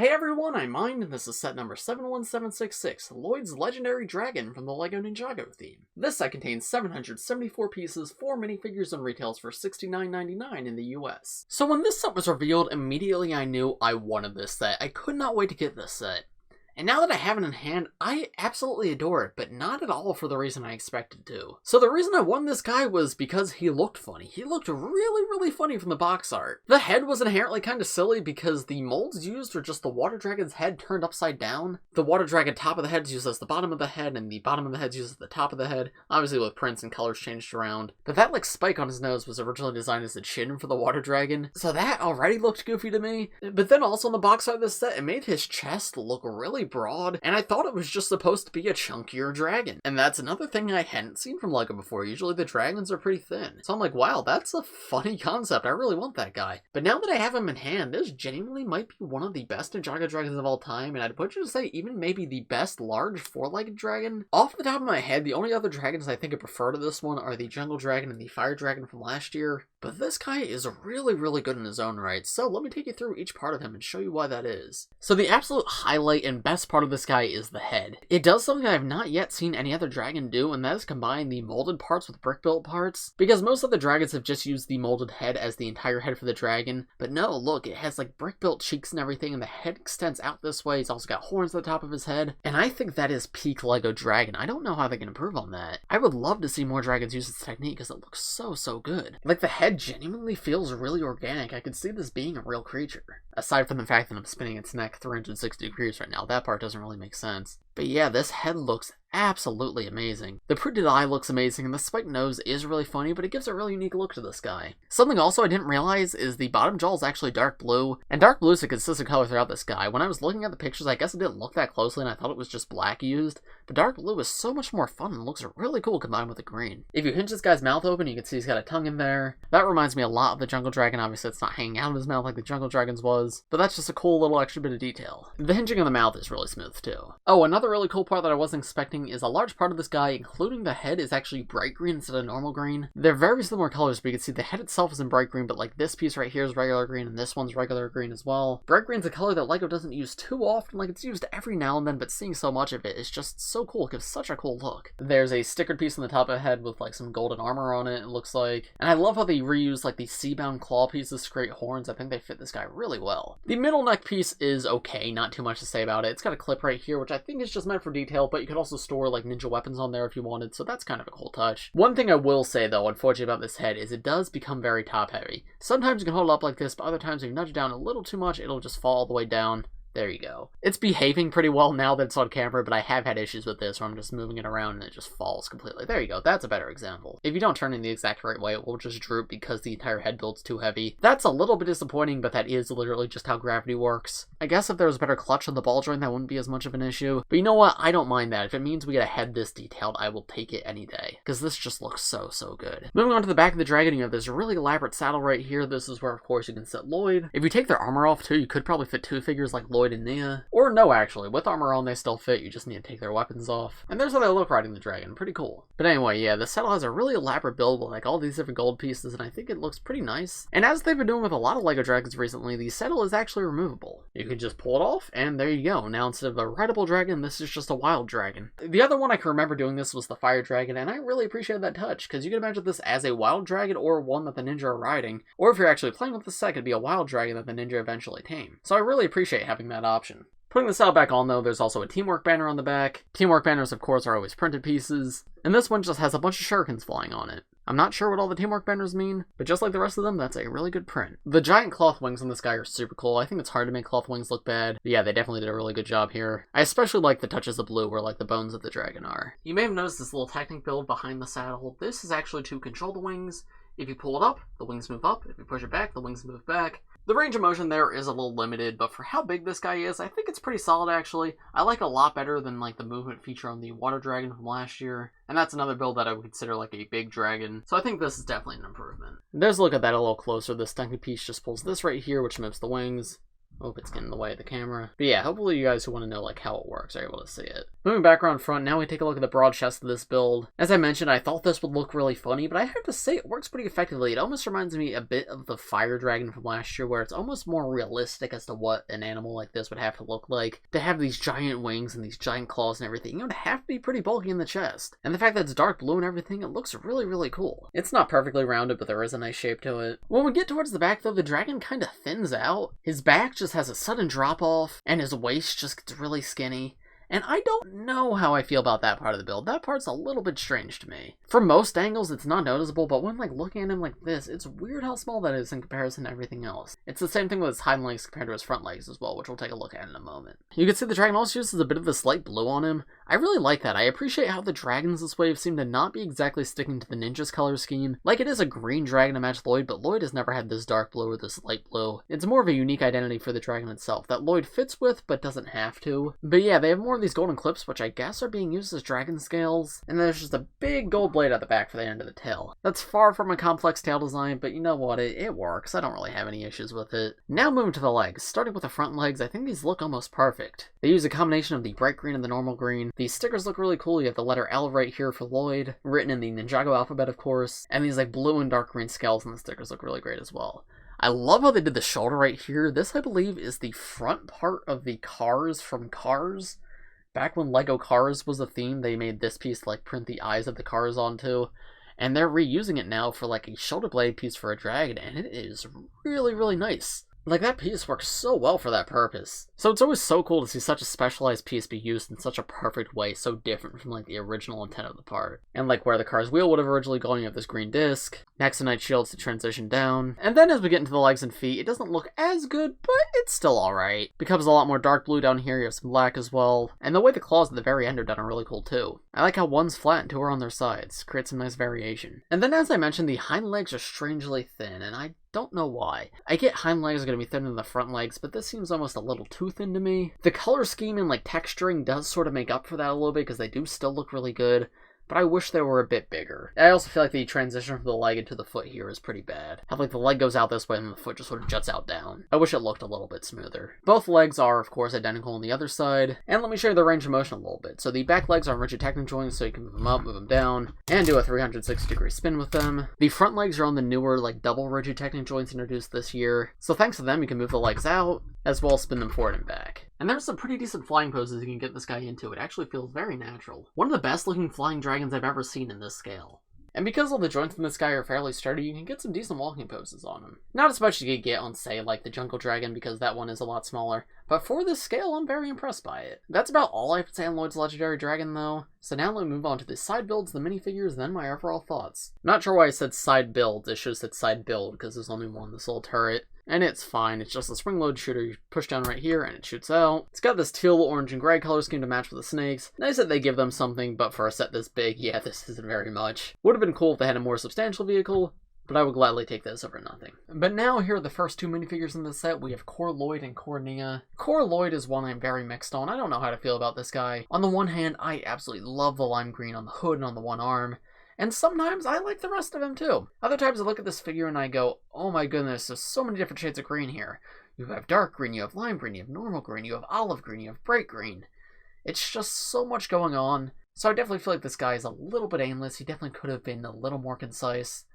Hey everyone, I'm Mind, and this is set number 71766, Lloyd's Legendary Dragon from the LEGO Ninjago theme. This set contains 774 pieces, 4 minifigures, and retails for $69.99 in the US. So when this set was revealed, immediately I knew I wanted this set. I could not wait to get this set. And now that I have it in hand, I absolutely adore it, but not at all for the reason I expected to. So the reason I won this guy was because he looked funny. He looked really funny from the box art. The head was inherently kind of silly because the molds used are just the water dragon's head turned upside down. The water dragon top of the head is used as the bottom of the head, and the bottom of the head is used as the top of the head, obviously with prints and colors changed around. But that like spike on his nose was originally designed as the chin for the water dragon, so that already looked goofy to me. But then also on the box art of this set, it made his chest look really broad, and I thought it was just supposed to be a chunkier dragon. And that's another thing I hadn't seen from LEGO before. Usually the dragons are pretty thin. So I'm like, wow, that's a funny concept. I really want that guy. But now that I have him in hand, this genuinely might be one of the best Ninjago dragons of all time, and I'd put you to say even maybe the best large four-legged dragon. Off the top of my head, the only other dragons I think I prefer to this one are the jungle dragon and the fire dragon from last year. But this guy is really good in his own right, so let me take you through each part of him and show you why that is. So the absolute highlight and best part of this guy is the head. It does something I have not yet seen any other dragon do, and that is combine the molded parts with brick-built parts. Because most of the dragons have just used the molded head as the entire head for the dragon, but no, look, it has like brick-built cheeks and everything, and the head extends out this way. He's also got horns at the top of his head, and I think that is peak LEGO dragon. I don't know how they can improve on that. I would love to see more dragons use this technique because it looks so good. Like, the head genuinely feels really organic. I could see this being a real creature. Aside from the fact that I'm spinning its neck 360 degrees right now, that part doesn't really make sense. But yeah, this head looks absolutely amazing. The printed eye looks amazing, and the spiked nose is really funny, but it gives a really unique look to this guy. Something also I didn't realize is the bottom jaw is actually dark blue, and dark blue is a consistent color throughout this guy. When I was looking at the pictures, I guess I didn't look that closely, and I thought it was just black used, but dark blue is so much more fun and looks really cool combined with the green. If you hinge this guy's mouth open, you can see he's got a tongue in there. That reminds me a lot of the jungle dragon. Obviously, it's not hanging out of his mouth like the jungle dragon's was, but that's just a cool little extra bit of detail. The hinging of the mouth is really smooth too. Oh, another really cool part that I wasn't expecting is a large part of this guy, including the head, is actually bright green instead of normal green. They're very similar colors, but you can see the head itself is in bright green, but like this piece right here is regular green, and this one's regular green as well. Bright green's a color that LEGO doesn't use too often. Like, it's used every now and then, but seeing so much of it is just so cool. It gives such a cool look. There's a stickered piece on the top of the head with like some golden armor on it looks like. And I love how they reuse like the sea-bound claw pieces to create horns. I think they fit this guy really well. The middle neck piece is okay, not too much to say about it. It's got a clip right here, which I think is just meant for detail, but you could also store like ninja weapons on there if you wanted, so that's kind of a cool touch. One thing I will say though, unfortunately, about this head is it does become very top heavy. Sometimes you can hold it up like this, but other times if you nudge it down a little too much, it'll just fall all the way down. There you go. It's behaving pretty well now that it's on camera, but I have had issues with this where I'm just moving it around and it just falls completely. There you go. That's a better example. If you don't turn it in the exact right way, it will just droop because the entire head build's too heavy. That's a little bit disappointing, but that is literally just how gravity works. I guess if there was a better clutch on the ball joint, that wouldn't be as much of an issue. But you know what? I don't mind that. If it means we get a head this detailed, I will take it any day, because this just looks so good. Moving on to the back of the dragon, you have this really elaborate saddle right here. This is where, of course, you can set Lloyd. If you take their armor off too, you could probably fit two figures like Lloyd and Nia. Or no, actually, with armor on they still fit, you just need to take their weapons off. And there's how they look riding the dragon, pretty cool. But anyway, yeah, the saddle has a really elaborate build with like all these different gold pieces, and I think it looks pretty nice. And as they've been doing with a lot of LEGO dragons recently, the saddle is actually removable. You can just pull it off, and there you go. Now instead of a rideable dragon, this is just a wild dragon. The other one I can remember doing this was the fire dragon, and I really appreciated that touch, because you can imagine this as a wild dragon or one that the ninja are riding, or if you're actually playing with the set, it could be a wild dragon that the ninja eventually tame. So I really appreciate having that option. Putting the saddle back on though, there's also a teamwork banner on the back. Teamwork banners, of course, are always printed pieces, and this one just has a bunch of shurikens flying on it. I'm not sure what all the teamwork banners mean, but just like the rest of them, that's a really good print. The giant cloth wings on this guy are super cool. I think it's hard to make cloth wings look bad, but yeah, they definitely did a really good job here. I especially like the touches of blue where like the bones of the dragon are. You may have noticed this little Technic build behind the saddle. This is actually to control the wings. If you pull it up, the wings move up. If you push it back, the wings move back. The range of motion there is a little limited, but for how big this guy is, I think it's pretty solid actually. I like it a lot better than like the movement feature on the water dragon from last year, and that's another build that I would consider like a big dragon, so I think this is definitely an improvement. There's a look at that a little closer. This Technic piece just pulls this right here, which moves the wings. Hope it's getting in the way of the camera. But yeah, hopefully you guys who want to know like how it works are able to see it. Moving back around front, now we take a look at the broad chest of this build. As I mentioned, I thought this would look really funny, but I have to say it works pretty effectively. It almost reminds me a bit of the fire dragon from last year, where it's almost more realistic as to what an animal like this would have to look like. To have these giant wings and these giant claws and everything, it would have to be pretty bulky in the chest. And the fact that it's dark blue and everything, it looks really, really cool. It's not perfectly rounded, but there is a nice shape to it. When we get towards the back though, the dragon kind of thins out. His back just has a sudden drop off, and his waist just gets really skinny. And I don't know how I feel about that part of the build. That part's a little bit strange to me. From most angles, it's not noticeable, but when like looking at him like this, it's weird how small that is in comparison to everything else. It's the same thing with his hind legs compared to his front legs as well, which we'll take a look at in a moment. You can see the dragon also uses a bit of this light blue on him. I really like that. I appreciate how the dragons this wave seem to not be exactly sticking to the ninja's color scheme. Like, it is a green dragon to match Lloyd, but Lloyd has never had this dark blue or this light blue. It's more of a unique identity for the dragon itself that Lloyd fits with, but doesn't have to. But yeah, they have more of these golden clips, which I guess are being used as dragon scales. And there's just a big gold blade at the back for the end of the tail. That's far from a complex tail design, but you know what? It works. I don't really have any issues with it. Now moving to the legs. Starting with the front legs, I think these look almost perfect. They use a combination of the bright green and the normal green. These stickers look really cool. You have the letter L right here for Lloyd, written in the Ninjago alphabet, of course, and these like blue and dark green scales on the stickers look really great as well. I love how they did the shoulder right here. This, I believe, is the front part of the Cars from Cars. Back when Lego Cars was a theme, they made this piece to like print the eyes of the cars onto, and they're reusing it now for like a shoulder blade piece for a dragon, and it is really, really nice. Like, that piece works so well for that purpose. So it's always so cool to see such a specialized piece be used in such a perfect way, so different from, like, the original intent of the part. And, like, where the car's wheel would have originally gone, you have this green disc, Nexonite shields to transition down. And then as we get into the legs and feet, it doesn't look as good, but it's still alright. Becomes a lot more dark blue down here, you have some black as well. And the way the claws at the very end are done are really cool, too. I like how one's flat and two are on their sides. Creates some nice variation. And then, as I mentioned, the hind legs are strangely thin, and I don't know why. I get hind legs are going to be thinner than the front legs, but this seems almost a little too thin to me. The color scheme and like texturing does sort of make up for that a little bit because they do still look really good, but I wish they were a bit bigger. I also feel like the transition from the leg into the foot here is pretty bad. How like the leg goes out this way and the foot just sort of juts out down. I wish it looked a little bit smoother. Both legs are, of course, identical on the other side. And let me show you the range of motion a little bit. So the back legs are rigid Technic joints, so you can move them up, move them down, and do a 360-degree spin with them. The front legs are on the newer, like, double rigid Technic joints introduced this year. So thanks to them, you can move the legs out, as well as spin them forward and back. And there's some pretty decent flying poses you can get this guy into. It actually feels very natural. One of the best looking flying dragons I've ever seen in this scale. And because all the joints in this guy are fairly sturdy, you can get some decent walking poses on him. Not as much as you could get on, say, like the Jungle Dragon, because that one is a lot smaller. But for this scale, I'm very impressed by it. That's about all I have to say on Lloyd's Legendary Dragon, though. So now let me move on to the side builds, the minifigures, then my overall thoughts. Not sure why I said side builds, it should have said side build, because there's only one, this little turret. And it's fine, it's just a spring-load shooter. You push down right here and it shoots out. It's got this teal, orange, and gray color scheme to match with the snakes. Nice that they give them something, but for a set this big, yeah, this isn't very much. Would have been cool if they had a more substantial vehicle, but I would gladly take this over nothing. But now here are the first two minifigures in the set. We have Core Lloyd and Core Nia. Core Lloyd is one I'm very mixed on. I don't know how to feel about this guy. On the one hand, I absolutely love the lime green on the hood and on the one arm. And sometimes I like the rest of him too. Other times I look at this figure and I go, oh my goodness, there's so many different shades of green here. You have dark green, you have lime green, you have normal green, you have olive green, you have bright green. It's just so much going on. So I definitely feel like this guy is a little bit aimless. He definitely could have been a little more concise.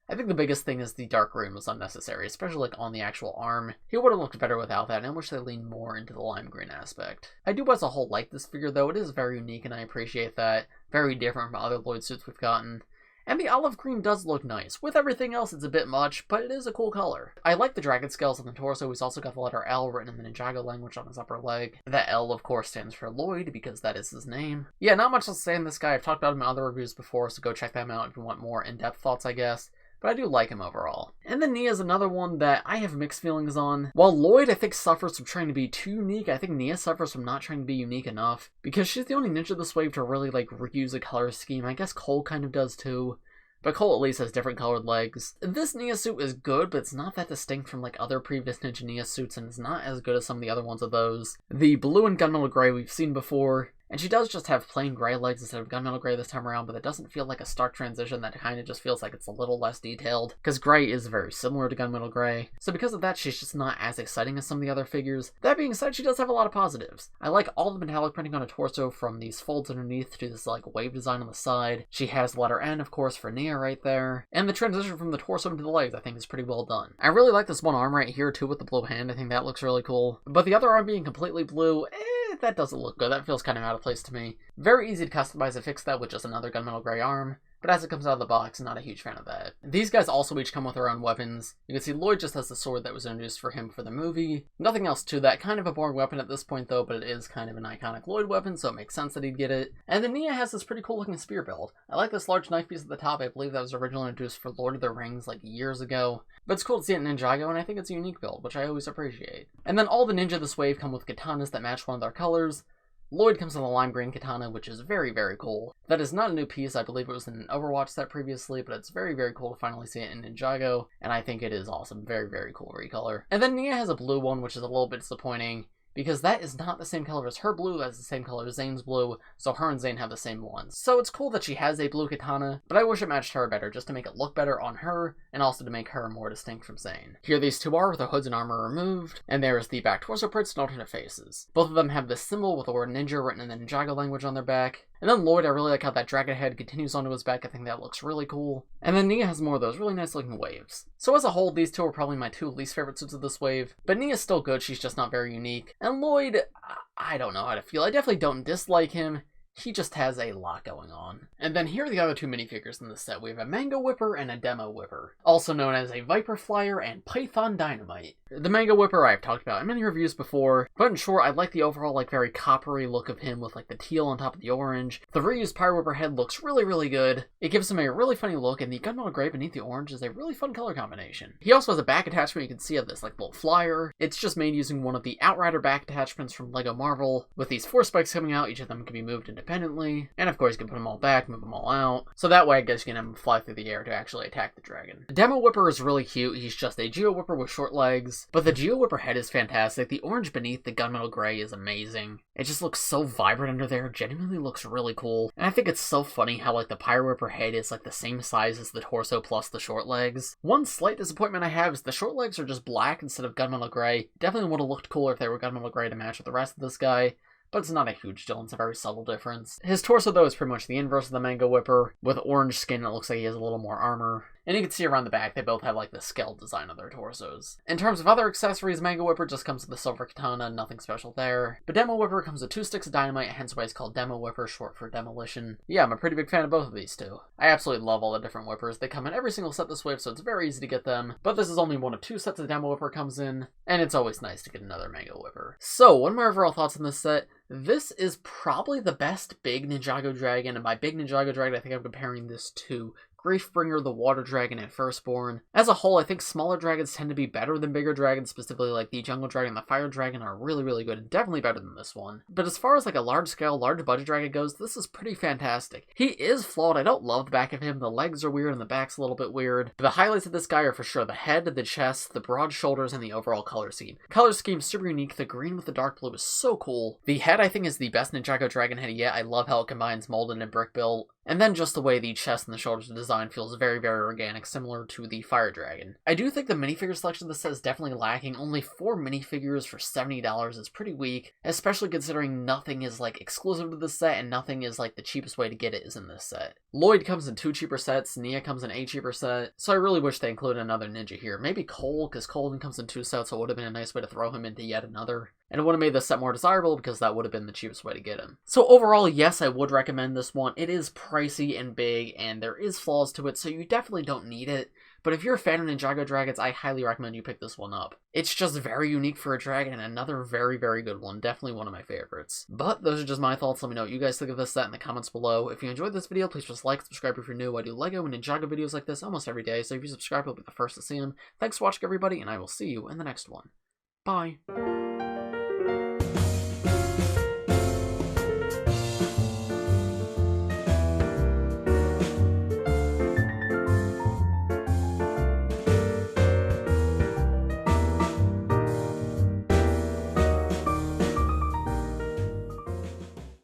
I think the biggest thing is the dark green was unnecessary, especially like on the actual arm. He would have looked better without that, and I wish they leaned more into the lime green aspect. I do as a whole like this figure though. It is very unique and I appreciate that. Very different from other Lloyd suits we've gotten. And the olive green does look nice. With everything else, it's a bit much, but it is a cool color. I like the dragon scales on the torso. He's also got the letter L written in the Ninjago language on his upper leg. That L, of course, stands for Lloyd, because that is his name. Yeah, not much to say in this guy. I've talked about him in other reviews before, so go check them out if you want more in-depth thoughts, I guess. But I do like him overall. And then Nia is another one that I have mixed feelings on. While Lloyd, I think, suffers from trying to be too unique, I think Nia suffers from not trying to be unique enough. Because she's the only ninja this wave to really, like, reuse a color scheme. I guess Cole kind of does too. But Cole at least has different colored legs. This Nia suit is good, but it's not that distinct from like other previous Ninja Nia suits, and it's not as good as some of the other ones of those. The blue and gunmetal gray we've seen before, And she does just have plain gray legs instead of gunmetal gray this time around, but it doesn't feel like a stark transition. That kind of just feels like it's a little less detailed, because gray is very similar to gunmetal gray. So because of that, she's just not as exciting as some of the other figures. That being said, she does have a lot of positives. I like all the metallic printing on her torso, from these folds underneath to this like wave design on the side. She has the letter N, of course, for Nia right there. And the transition from the torso into the legs I think is pretty well done. I really like this one arm right here too with the blue hand. I think that looks really cool. But the other arm being completely blue, that doesn't look good. That feels kind of out of place to me. Very easy to customize and fix that with just another gunmetal gray arm. But as it comes out of the box, not a huge fan of that. These guys also each come with their own weapons. You can see Lloyd just has the sword that was introduced for him for the movie. Nothing else to that. Kind of a boring weapon at this point though, but it is kind of an iconic Lloyd weapon, so it makes sense that he'd get it. And then Nia has this pretty cool looking spear build. I like this large knife piece at the top. I believe that was originally introduced for Lord of the Rings like years ago. But it's cool to see it in Ninjago, and I think it's a unique build, which I always appreciate. And then all the ninja this wave come with katanas that match one of their colors. Lloyd comes with a lime green katana, which is very, very cool. That is not a new piece. I believe it was in an Overwatch set previously, but it's very, very cool to finally see it in Ninjago, and I think it is awesome. Very, very cool recolor. And then Nia has a blue one, which is a little bit disappointing, because that is not the same color as her blue. That's the same color as Zane's blue, so her and Zane have the same ones. So it's cool that she has a blue katana, but I wish it matched her better, just to make it look better on her, and also to make her more distinct from Zane. Here these two are, with their hoods and armor removed, and there is the back torso prints and alternate faces. Both of them have this symbol with the word ninja written in the Ninjago language on their back. And then Lloyd, I really like how that dragon head continues onto his back. I think that looks really cool. And then Nia has more of those really nice looking waves. So as a whole, these two are probably my two least favorite suits of this wave. But Nia's still good, she's just not very unique. And Lloyd, I don't know how to feel. I definitely don't dislike him. He just has a lot going on. And then here are the other two minifigures in this set. We have a Mango Whipper and a Demo Whipper, also known as a Viper Flyer and Python Dynamite. The Mango Whipper I've talked about in many reviews before, but in short, I like the overall like very coppery look of him with like the teal on top of the orange. The reused Pyro Whipper head looks really, really good. It gives him a really funny look, and the gunmetal gray beneath the orange is a really fun color combination. He also has a back attachment you can see of this like little flyer. It's just made using one of the Outrider back attachments from Lego Marvel, with these 4 spikes coming out. Each of them can be moved independently, and of course you can put them all back, move them all out, so that way I guess you can have them fly through the air to actually attack the dragon. The Demo Whipper is really cute. He's just a Geo Whipper with short legs, but the Geo Whipper head is fantastic. The orange beneath the gunmetal gray is amazing. It just looks so vibrant under there. It genuinely looks really cool, and I think it's so funny how like the Pyro Whipper head is like the same size as the torso plus the short legs. One slight disappointment I have is the short legs are just black instead of gunmetal gray. Definitely would have looked cooler if they were gunmetal gray to match with the rest of this guy, but it's not a huge deal. It's a very subtle difference. His torso, though, is pretty much the inverse of the Mango Whipper. With orange skin, it looks like he has a little more armor. And you can see around the back, they both have, like, the skull design of their torsos. In terms of other accessories, Mango Whipper just comes with the silver katana, nothing special there. But Demo Whipper comes with 2 sticks of dynamite, hence why it's called Demo Whipper, short for demolition. Yeah, I'm a pretty big fan of both of these two. I absolutely love all the different whippers. They come in every single set this wave, so it's very easy to get them. But this is only one of 2 sets the Demo Whipper comes in, and it's always nice to get another Mango Whipper. So, what are my overall thoughts on this set? This is probably the best big Ninjago dragon, and by big Ninjago dragon, I think I'm comparing this to Griefbringer, the Water Dragon, and Firstborn. As a whole, I think smaller dragons tend to be better than bigger dragons, specifically like the Jungle Dragon and the Fire Dragon are really, really good, and definitely better than this one. But as far as like a large-scale, large-budget dragon goes, this is pretty fantastic. He is flawed. I don't love the back of him. The legs are weird, and the back's a little bit weird. But the highlights of this guy are for sure the head, the chest, the broad shoulders, and the overall color scheme. Color scheme super unique. The green with the dark blue is so cool. The head, I think, is the best Ninjago dragon head yet. I love how it combines molded and brick built. And then just the way the chest and the shoulders are designed feels very, very organic, similar to the Fire Dragon. I do think the minifigure selection of this set is definitely lacking. Only 4 minifigures for $70 is pretty weak, especially considering nothing is like exclusive to this set and nothing is like the cheapest way to get it is in this set. Lloyd comes in 2 cheaper sets, Nia comes in a cheaper set, so I really wish they included another ninja here. Maybe Cole, because Cole comes in 2 sets, so it would have been a nice way to throw him into yet another. And it would have made this set more desirable because that would have been the cheapest way to get him. So overall, yes, I would recommend this one. It is pricey and big, and there is flaws to it, so you definitely don't need it. But if you're a fan of Ninjago Dragons, I highly recommend you pick this one up. It's just very unique for a dragon, and another very, very good one. Definitely one of my favorites. But those are just my thoughts. Let me know what you guys think of this set in the comments below. If you enjoyed this video, please just like, subscribe if you're new. I do Lego and Ninjago videos like this almost every day, so if you subscribe, you'll be the first to see them. Thanks for watching, everybody, and I will see you in the next one. Bye.